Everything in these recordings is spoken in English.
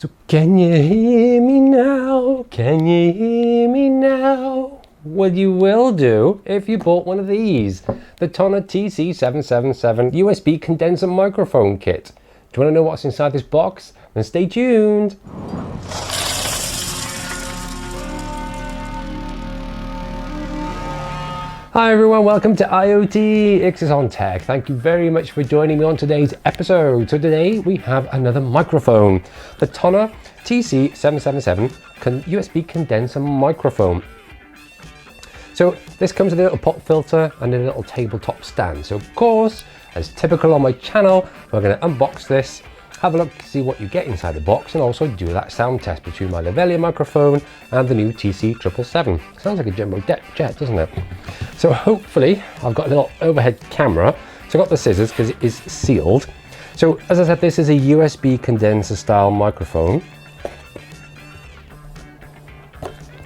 So can you hear me now? Can you hear me now? Well, you will do if you bought one of these. The Tonor TC-777 USB condenser microphone kit. Do you want to know what's inside this box? Then stay tuned. Hi everyone, welcome to IoT X's on Tech. Thank you very much for joining me on today's episode. So today we have another microphone, the Tonor TC-777 USB condenser microphone. So this comes with a little pop filter and a little tabletop stand. So of course, as typical on my channel, we're going to unbox this, have a look, see what you get inside the box, and also do that sound test between my lavalier microphone and the new TC-777. Sounds like a jumbo jet, doesn't it? So hopefully, I've got a little overhead camera. So I've got the scissors because it is sealed. So as I said, this is a USB condenser style microphone.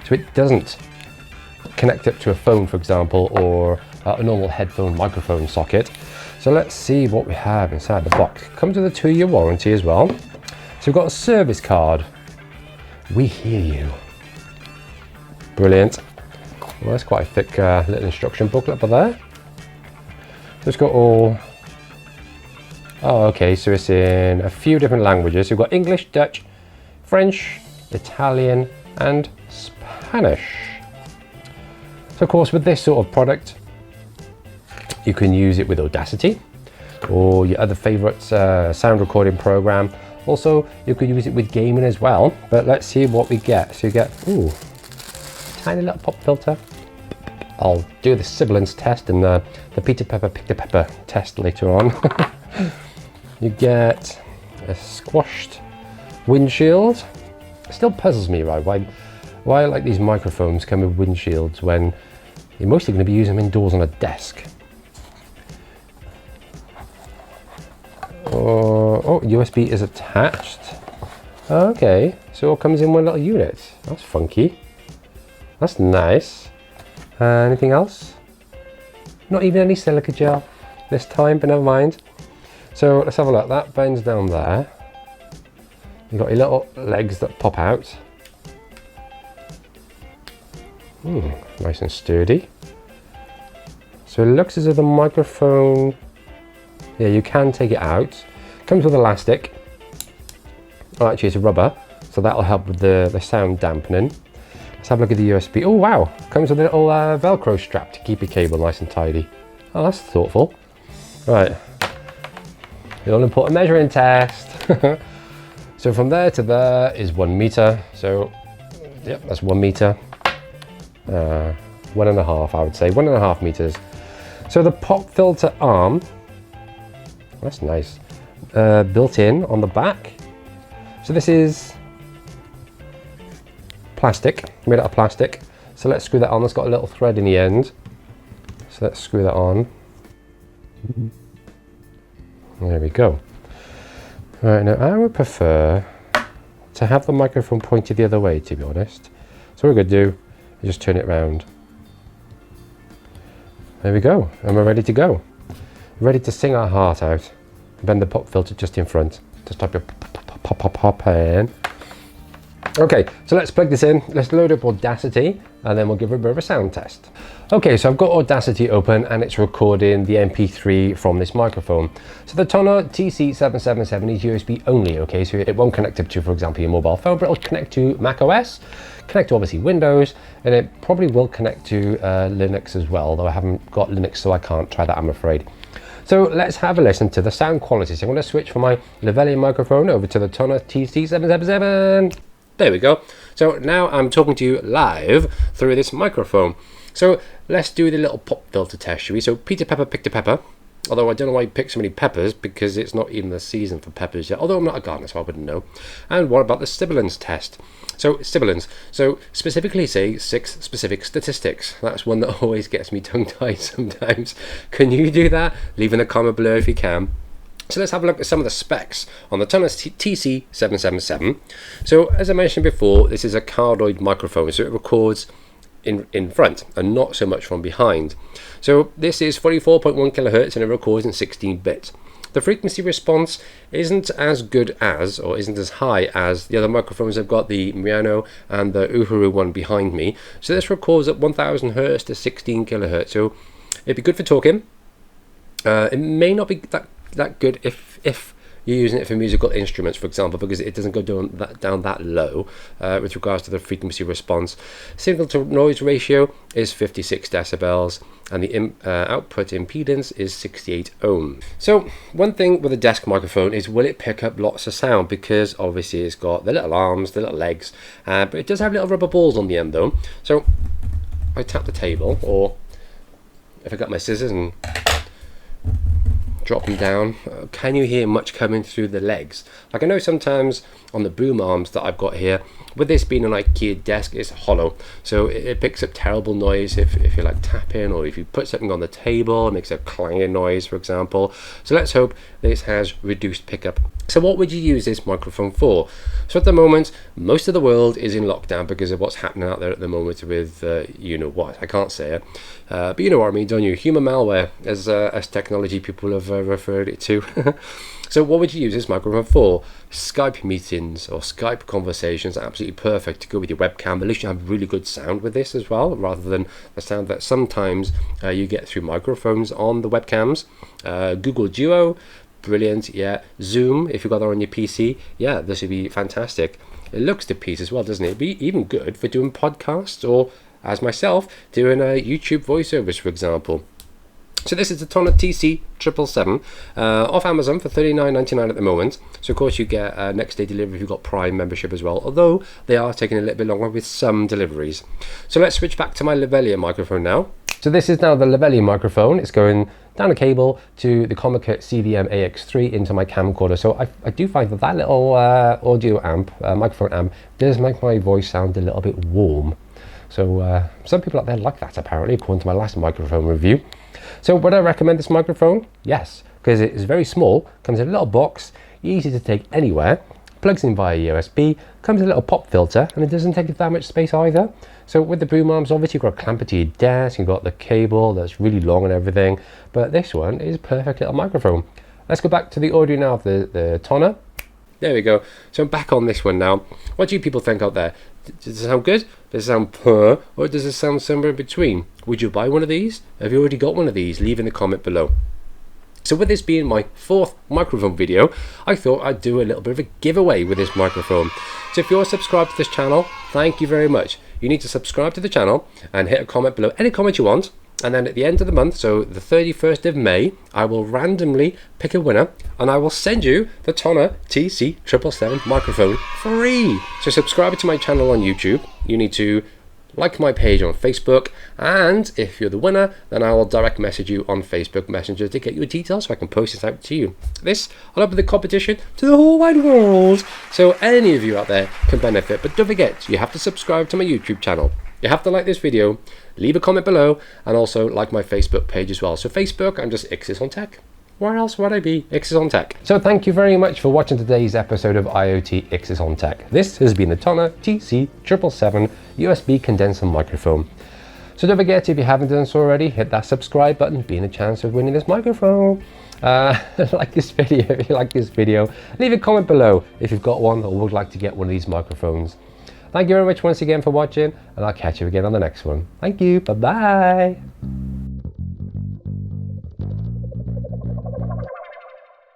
So it doesn't connect up to a phone, for example, or a normal headphone microphone socket. So let's see what we have inside the box. It comes with a 2-year warranty as well. So we've got a service card. We hear you. Brilliant. Well, that's quite a thick little instruction booklet up there. So it's got all... Oh, okay, so it's in a few different languages. So we've got English, Dutch, French, Italian, and Spanish. So of course, with this sort of product, you can use it with Audacity or your other favorite sound recording program. Also, you could use it with gaming as well, but let's see what we get. So you get, ooh, tiny little pop filter. I'll do the sibilance test and the Peter Pepper Pick the Pepper test later on. You get a squashed windshield. It still puzzles me, right? Why like these microphones come with windshields when you're mostly going to be using them indoors on a desk? Oh, USB is attached. Okay, so it all comes in one little unit. That's funky. That's nice. Anything else? Not even any silica gel this time, but never mind. So let's have a look. That bends down there. You've got your little legs that pop out. Nice and sturdy. So it looks as if the microphone, yeah, you can take it out. Comes with elastic. Oh, actually it's a rubber, so that'll help with the sound dampening. Let's have a look at the USB. Oh wow, comes with a little Velcro strap to keep your cable nice and tidy. Oh, that's thoughtful. Right, the all important measuring test. So from there to there is 1 meter. So, yep, that's 1 meter. 1.5, I would say, 1.5 meters. So the pop filter arm, that's nice, built in on the back. So this is plastic, made out of plastic. So let's screw that on. It's got a little thread in the end. So let's screw that on. There we go. Right, now I would prefer to have the microphone pointed the other way, to be honest. So what we're going to do is just turn it around. There we go, and we're ready to go. Ready to sing our heart out. Bend the pop filter just in front to stop your pop in. Okay, so let's plug this in. Let's load up Audacity and then we'll give it a bit of a sound test. Okay, so I've got Audacity open and it's recording the MP3 from this microphone. So the Tonor TC-777 is USB only, okay? So it won't connect up to, for example, your mobile phone, but it'll connect to Mac OS, connect to obviously Windows, and it probably will connect to Linux as well, though I haven't got Linux, so I can't try that, I'm afraid. So let's have a listen to the sound quality. So I'm going to switch from my lavalier microphone over to the Tonor TC-777. There we go. So now I'm talking to you live through this microphone. So let's do the little pop filter test, shall we? So Peter Pepper picked a pepper. Although I don't know why he picked so many peppers, because it's not even the season for peppers yet. Although I'm not a gardener, so I wouldn't know. And what about the sibilance test? So sibilance. So specifically say 6 specific statistics. That's one that always gets me tongue-tied sometimes. Can you do that? Leave in a comment below if you can. So let's have a look at some of the specs on the Tonor TC-777. So as I mentioned before, this is a cardioid microphone, so it records in front and not so much from behind. So this is 44.1 kilohertz and it records in 16 bits. The frequency response isn't as good as, or isn't as high as the other microphones. I've got the Miano and the Uhuru one behind me. So this records at 1000 hertz to 16 kilohertz. So it'd be good for talking. It may not be that good if you're using it for musical instruments, for example, because it doesn't go down that low with regards to the frequency response. Signal to noise ratio is 56 decibels, and the output impedance is 68 ohms. So one thing with a desk microphone is, will it pick up lots of sound? Because obviously it's got the little arms, the little legs, but it does have little rubber balls on the end though. So I tap the table, or if I got my scissors and drop them down, can you hear much coming through the legs? Like I know sometimes on the boom arms that I've got here, with this being an IKEA desk, it's hollow, so it picks up terrible noise if you're like tapping, or if you put something on the table, it makes a clanging noise, for example. So let's hope this has reduced pickup. So what would you use this microphone for? So at the moment, most of the world is in lockdown because of what's happening out there at the moment with you know what, I can't say it, but you know what I mean, don't you? Human malware, as technology people have referred it to. So what would you use this microphone for? Skype meetings or Skype conversations, absolutely perfect to go with your webcam. At least you have really good sound with this as well, rather than the sound that sometimes you get through microphones on the webcams. Google Duo, brilliant, yeah. Zoom, if you've got that on your PC, yeah, this would be fantastic. It looks to piece as well, doesn't it? It'd be even good for doing podcasts, or as myself, doing YouTube voiceovers, for example. So this is the Tonor TC-777 off Amazon for $39.99 at the moment. So of course you get next day delivery if you've got Prime membership as well, although they are taking a little bit longer with some deliveries. So let's switch back to my lavalier microphone now. So this is now the lavalier microphone. It's going down a cable to the Comica CDM AX3 into my camcorder. So I do find that little audio amp, microphone amp, does make my voice sound a little bit warm. So some people out there like that, apparently, according to my last microphone review. So would I recommend this microphone? Yes, because it is very small, comes in a little box, easy to take anywhere, plugs in via USB, comes in a little pop filter, and it doesn't take that much space either. So with the boom arms, obviously you've got a clamp to your desk, you've got the cable that's really long and everything, but this one is a perfect little microphone. Let's go back to the audio now of the Tonor. There we go. So I'm back on this one now. What do you people think out there? Does it sound good? Does it sound poor? Or does it sound somewhere in between? Would you buy one of these? Have you already got one of these? Leave in the comment below. So with this being my 4th microphone video, I thought I'd do a little bit of a giveaway with this microphone. So if you're subscribed to this channel, thank you very much. You need to subscribe to the channel and hit a comment below, any comment you want. And then at the end of the month, so the 31st of May, I will randomly pick a winner and I will send you the Tonor TC-777 microphone free. So subscribe to my channel on YouTube. You need to like my page on Facebook, and if you're the winner, then I will direct message you on Facebook Messenger to get your details so I can post it out to you. This, I'll open the competition to the whole wide world, so any of you out there can benefit. But don't forget, you have to subscribe to my YouTube channel. You have to like this video, leave a comment below, and also like my Facebook page as well. So Facebook, I'm just Ixis on Tech. Where else would I be? Ixis on Tech. So thank you very much for watching today's episode of IoT Ixis on Tech. This has been the Tonor TC-777 USB condenser microphone. So don't forget, if you haven't done so already, hit that subscribe button, be in a chance of winning this microphone. Like this video if you like this video. Leave a comment below if you've got one or would like to get one of these microphones. Thank you very much once again for watching, and I'll catch you again on the next one. Thank you. Bye-bye.